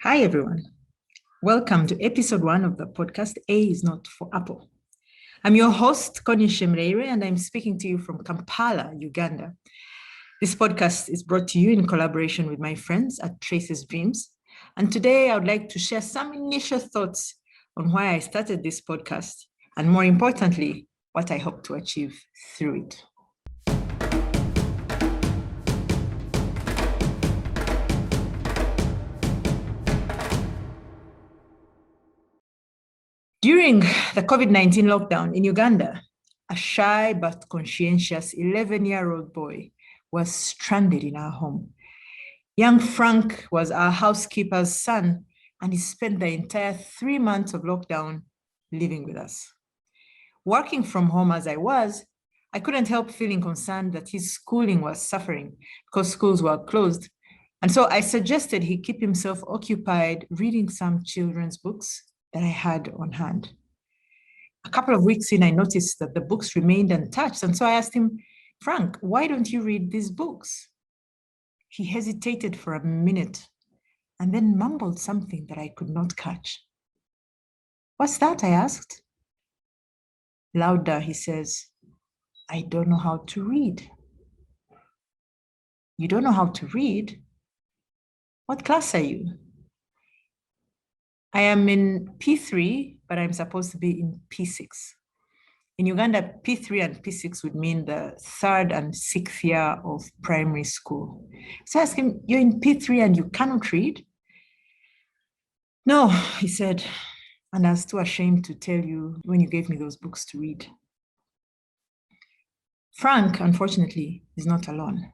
Hi, everyone. Welcome to episode 1 of the podcast, A is Not for Apple. I'm your host, Connie Nshemereirwe, and I'm speaking to you from Kampala, Uganda. This podcast is brought to you in collaboration with my friends at Traces.Dreams. And today I would like to share some initial thoughts on why I started this podcast, and more importantly, what I hope to achieve through it. During the COVID-19 lockdown in Uganda, a shy but conscientious 11-year-old boy was stranded in our home. Young Frank was our housekeeper's son, and he spent the entire 3 months of lockdown living with us. Working from home as I was, I couldn't help feeling concerned that his schooling was suffering because schools were closed. And so I suggested he keep himself occupied reading some children's books that I had on hand. A couple of weeks in, I noticed that the books remained untouched. And so I asked him, Frank, why don't you read these books? He hesitated for a minute and then mumbled something that I could not catch. What's that? I asked. Louder, he says, I don't know how to read. You don't know how to read? What class are you? I am in P3, but I'm supposed to be in P6. In Uganda, P3 and P6 would mean the 3rd and 6th year of primary school. So I asked him, you're in P3 and you cannot read? No, he said, and I was too ashamed to tell you when you gave me those books to read. Frank, unfortunately, is not alone.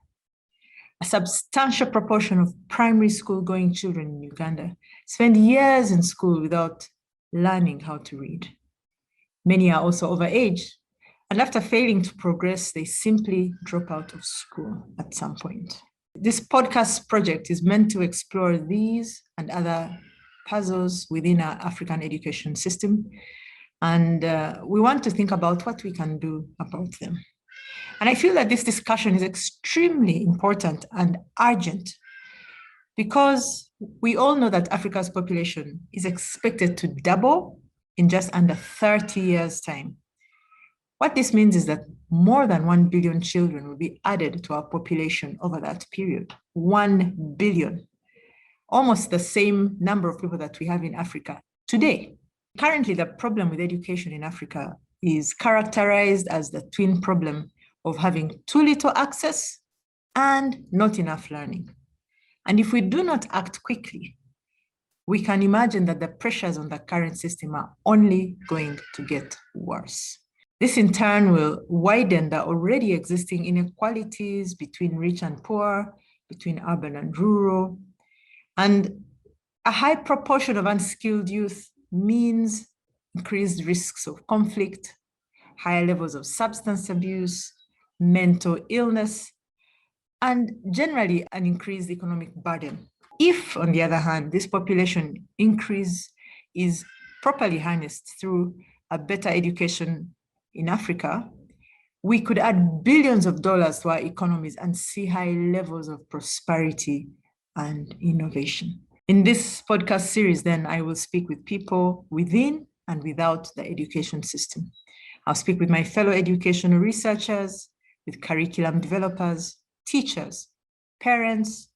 A substantial proportion of primary school going children in Uganda spend years in school without learning how to read. Many are also overage, and after failing to progress, they simply drop out of school at some point. This podcast project is meant to explore these and other puzzles within our African education system, and we want to think about what we can do about them. And I feel that this discussion is extremely important and urgent because we all know that Africa's population is expected to double in just under 30 years' time. What this means is that more than 1 billion children will be added to our population over that period. 1 billion, almost the same number of people that we have in Africa today. Currently, the problem with education in Africa is characterized as the twin problem of having too little access and not enough learning. And if we do not act quickly, we can imagine that the pressures on the current system are only going to get worse. This in turn will widen the already existing inequalities between rich and poor, between urban and rural. And a high proportion of unskilled youth means increased risks of conflict, higher levels of substance abuse, mental illness, and generally an increased economic burden. If, on the other hand, this population increase is properly harnessed through a better education in Africa, we could add billions of dollars to our economies and see high levels of prosperity and innovation. In this podcast series, then, I will speak with people within and without the education system. I'll speak with my fellow educational researchers, with curriculum developers, teachers, parents,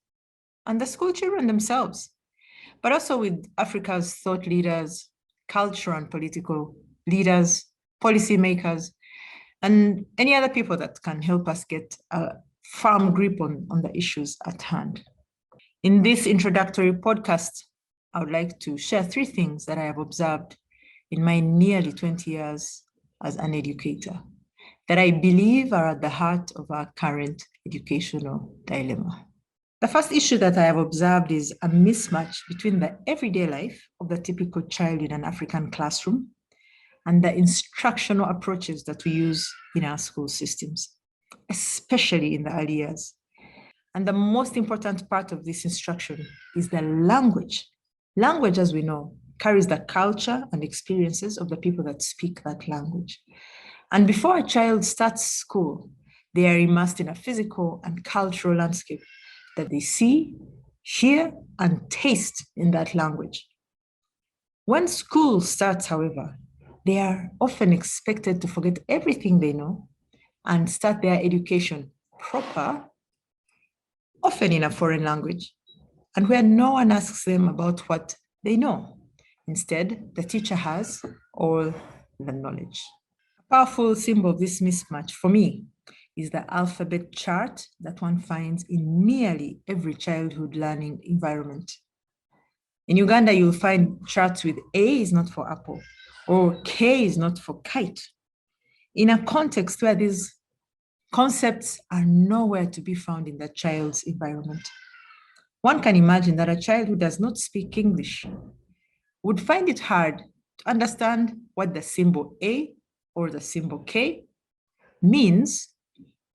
and the school children themselves, but also with Africa's thought leaders, cultural and political leaders, policymakers, and any other people that can help us get a firm grip on the issues at hand. In this introductory podcast, I would like to share 3 things that I have observed in my nearly 20 years as an educator that I believe are at the heart of our current educational dilemma. The first issue that I have observed is a mismatch between the everyday life of the typical child in an African classroom and the instructional approaches that we use in our school systems, especially in the early years. And the most important part of this instruction is the language. Language, as we know, carries the culture and experiences of the people that speak that language. And before a child starts school, they are immersed in a physical and cultural landscape that they see, hear and taste in that language. When school starts, however, they are often expected to forget everything they know and start their education proper, often in a foreign language, and where no one asks them about what they know. Instead, the teacher has all the knowledge. A powerful symbol of this mismatch for me is the alphabet chart that one finds in nearly every childhood learning environment. In Uganda, you'll find charts with A is not for apple or K is not for kite. In a context where these concepts are nowhere to be found in the child's environment. One can imagine that a child who does not speak English would find it hard to understand what the symbol A or the symbol K means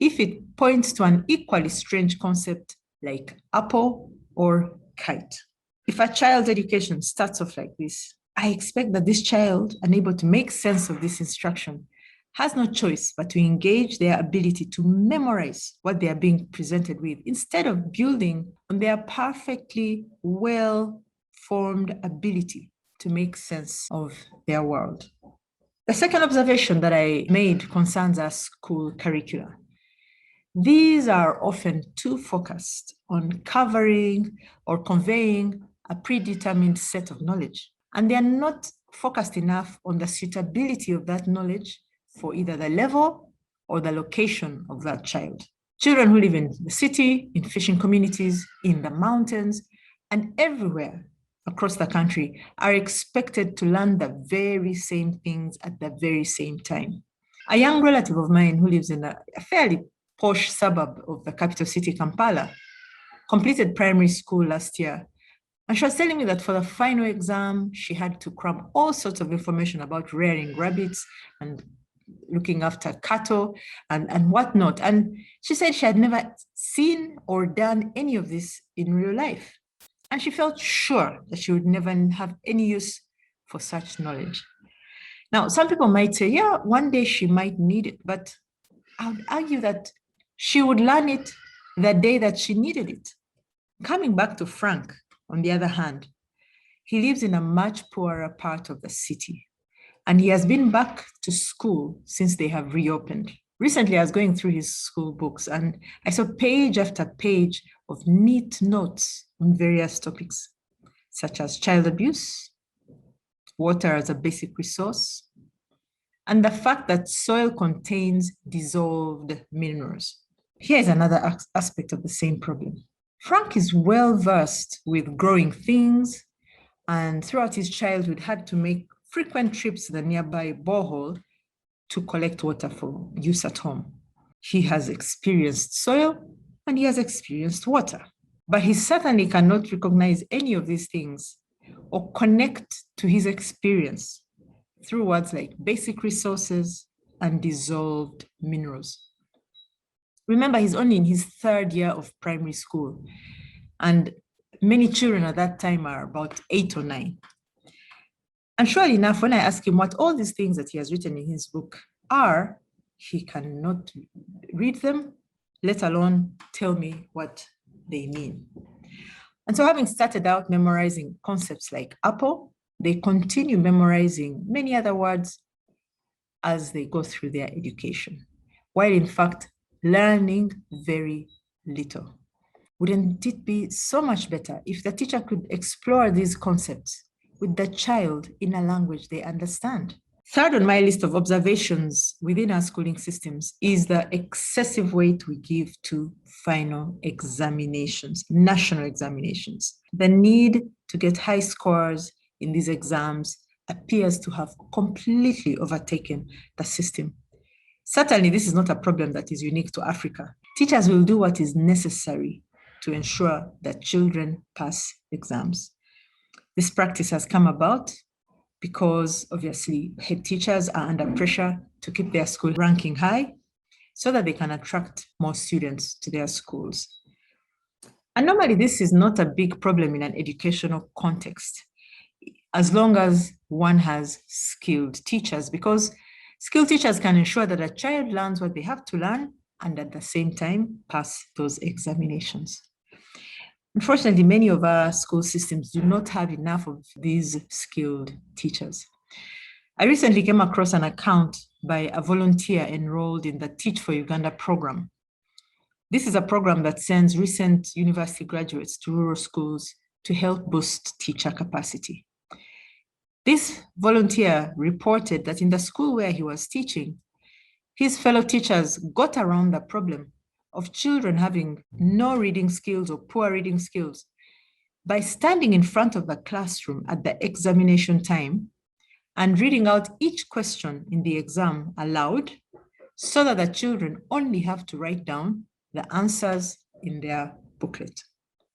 if it points to an equally strange concept like apple or kite. If a child's education starts off like this, I expect that this child, unable to make sense of this instruction, has no choice but to engage their ability to memorize what they are being presented with instead of building on their perfectly well-formed ability to make sense of their world. The second observation that I made concerns our school curricula. These are often too focused on covering or conveying a predetermined set of knowledge, and they are not focused enough on the suitability of that knowledge for either the level or the location of that child. Children who live in the city, in fishing communities, in the mountains, and everywhere across the country are expected to learn the very same things at the very same time. A young relative of mine who lives in a fairly posh suburb of the capital city, Kampala, completed primary school last year. And she was telling me that for the final exam, she had to cram all sorts of information about rearing rabbits and looking after cattle and whatnot. And she said she had never seen or done any of this in real life. And she felt sure that she would never have any use for such knowledge. Now, some people might say, yeah, one day she might need it, but I would argue that she would learn it the day that she needed it. Coming back to Frank, on the other hand, he lives in a much poorer part of the city, and he has been back to school since they have reopened. Recently, I was going through his school books and I saw page after page of neat notes on various topics, such as child abuse, water as a basic resource, and the fact that soil contains dissolved minerals. Here is another aspect of the same problem. Frank is well versed with growing things, and throughout his childhood had to make frequent trips to the nearby borehole to collect water for use at home. He has experienced soil and he has experienced water, but he certainly cannot recognize any of these things or connect to his experience through words like basic resources and dissolved minerals. Remember, he's only in his third year of primary school, and many children at that time are about 8 or 9. And surely enough, when I ask him what all these things that he has written in his book are, he cannot read them, let alone tell me what they mean. And so, having started out memorizing concepts like apple, they continue memorizing many other words as they go through their education, while in fact learning very little. Wouldn't it be so much better if the teacher could explore these concepts with the child in a language they understand? Third on my list of observations within our schooling systems is the excessive weight we give to final examinations, national examinations. The need to get high scores in these exams appears to have completely overtaken the system. Certainly, this is not a problem that is unique to Africa. Teachers will do what is necessary to ensure that children pass exams. This practice has come about because obviously head teachers are under pressure to keep their school ranking high so that they can attract more students to their schools. And normally this is not a big problem in an educational context, as long as one has skilled teachers, because skilled teachers can ensure that a child learns what they have to learn and at the same time pass those examinations. Unfortunately, many of our school systems do not have enough of these skilled teachers. I recently came across an account by a volunteer enrolled in the Teach for Uganda program. This is a program that sends recent university graduates to rural schools to help boost teacher capacity. This volunteer reported that in the school where he was teaching, his fellow teachers got around the problem of children having no reading skills or poor reading skills by standing in front of the classroom at the examination time and reading out each question in the exam aloud, so that the children only have to write down the answers in their booklet.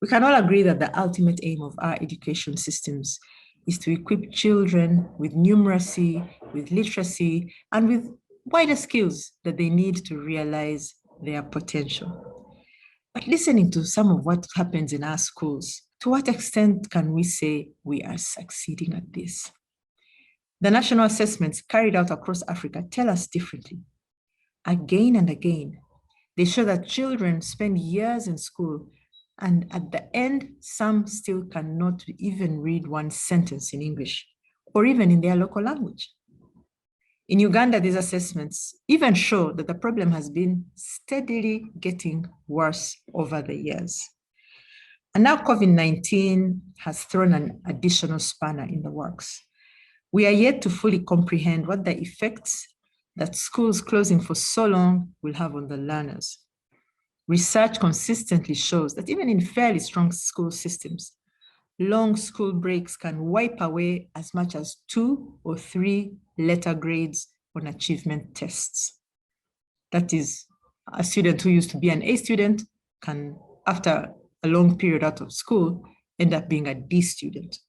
We can all agree that the ultimate aim of our education systems is to equip children with numeracy, with literacy, and with wider skills that they need to realize their potential. But listening to some of what happens in our schools, to what extent can we say we are succeeding at this? The national assessments carried out across Africa tell us differently. Again and again, they show that children spend years in school, and at the end, some still cannot even read one sentence in English or even in their local language. In Uganda, these assessments even show that the problem has been steadily getting worse over the years. And now COVID-19 has thrown an additional spanner in the works. We are yet to fully comprehend what the effects that schools closing for so long will have on the learners. Research consistently shows that even in fairly strong school systems, long school breaks can wipe away as much as 2 or 3 letter grades on achievement tests. That is, a student who used to be an A student can, after a long period out of school, end up being a D student.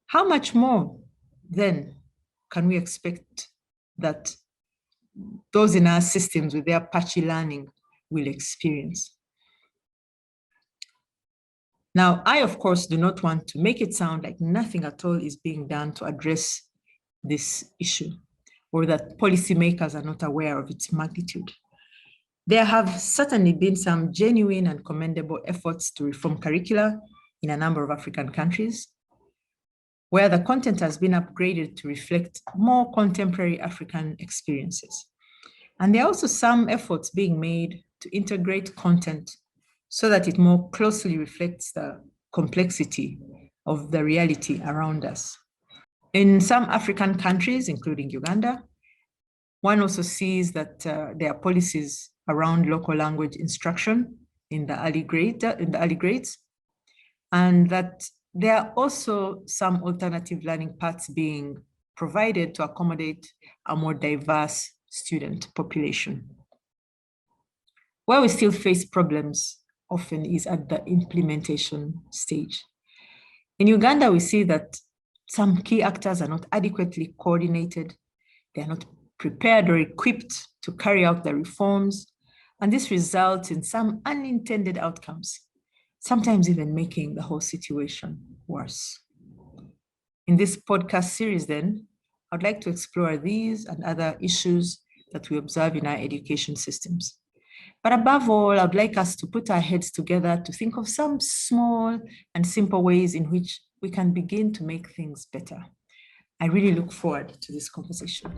How much more, then, can we expect that those in our systems with their patchy learning will experience? Now, I, of course, do not want to make it sound like nothing at all is being done to address this issue, or that policymakers are not aware of its magnitude. There have certainly been some genuine and commendable efforts to reform curricula in a number of African countries, where the content has been upgraded to reflect more contemporary African experiences. And there are also some efforts being made to integrate content so that it more closely reflects the complexity of the reality around us. In some African countries, including Uganda, one also sees that there are policies around local language instruction in the early grades, and that there are also some alternative learning paths being provided to accommodate a more diverse student population. Where we still face problems often is at the implementation stage. In Uganda, we see that some key actors are not adequately coordinated, they are not prepared or equipped to carry out the reforms, and this results in some unintended outcomes, sometimes even making the whole situation worse. In this podcast series, then, I'd like to explore these and other issues that we observe in our education systems. But above all, I'd like us to put our heads together to think of some small and simple ways in which we can begin to make things better. I really look forward to this conversation.